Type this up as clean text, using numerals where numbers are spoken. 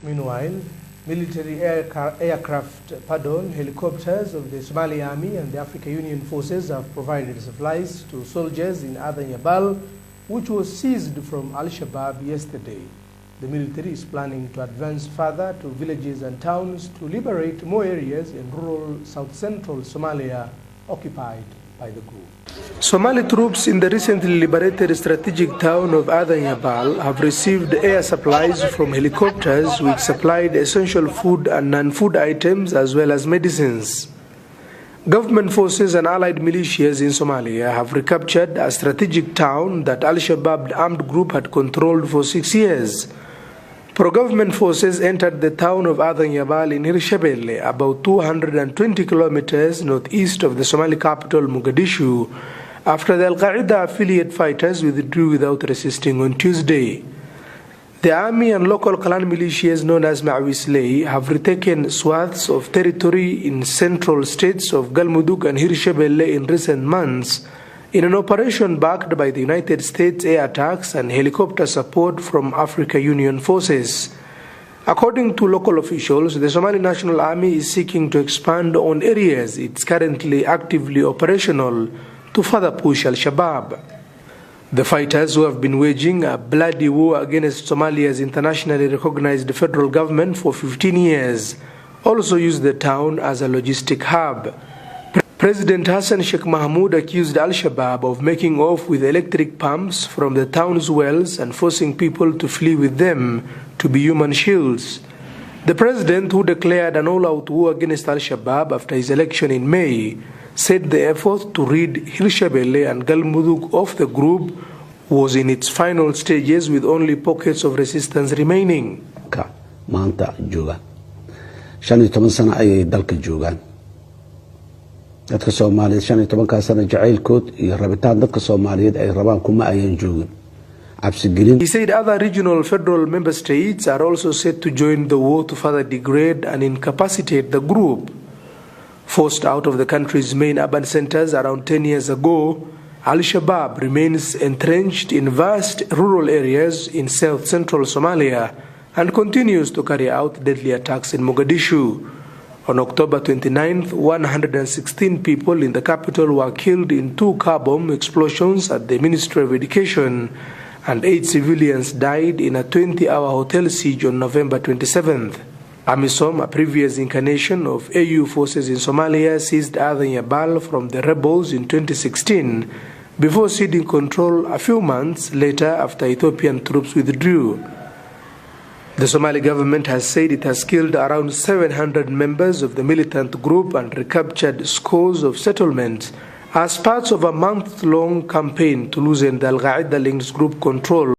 Meanwhile, military helicopters of the Somali Army and the African Union forces have provided supplies to soldiers in Adan Yabaal, which was seized from al-Shabab yesterday. The military is planning to advance further to villages and towns to liberate more areas in rural south-central Somalia occupied by the group. Somali troops in the recently liberated strategic town of Adan Yabaal have received air supplies from helicopters which supplied essential food and non-food items as well as medicines. Government forces and allied militias in Somalia have recaptured a strategic town that al-Shabab armed group had controlled for 6 years. Pro-government forces entered the town of Adan Yabaal in Hirshabelle, about 220 kilometers northeast of the Somali capital Mogadishu, after the al-Qaeda affiliate fighters withdrew without resisting on Tuesday. The army and local clan militias known as Ma'wisley have retaken swaths of territory in central states of Galmudug and Hirshabelle in recent months, in an operation backed by the United States air attacks and helicopter support from African Union forces. According to local officials, the Somali National Army is seeking to expand on areas it's currently actively operational to further push al-Shabab. The fighters, who have been waging a bloody war against Somalia's internationally recognized federal government for 15 years, also use the town as a logistic hub. President Hassan Sheikh Mahmoud accused al-Shabab of making off with electric pumps from the town's wells and forcing people to flee with them to be human shields. The president, who declared an all-out war against al-Shabab after his election in May, said the effort to rid Hirshabelle and Galmudug of the group was in its final stages with only pockets of resistance remaining. maanta jooga 15 sano ayay dalka joogaan dadka Soomaaliyeed 15 sano jacaylkood iyo rabitaan dadka Soomaaliyeed ay rabaan kuma ayan joogin. He said other regional federal member states are also set to join the war to further degrade and incapacitate the group. Forced out of the country's main urban centers around 10 years ago, al-Shabab remains entrenched in vast rural areas in south-central Somalia and continues to carry out deadly attacks in Mogadishu. On October 29th, 116 people in the capital were killed in 2 car bomb explosions at the Ministry of Education, and 8 civilians died in a 20-hour hotel siege on November 27th. AMISOM, a previous incarnation of AU forces in Somalia, seized Adan Yabaal from the rebels in 2016 before ceding control a few months later after Ethiopian troops withdrew. The Somali government has said it has killed around 700 members of the militant group and recaptured scores of settlements as part of a month-long campaign to loosen the al-Qaeda-linked group control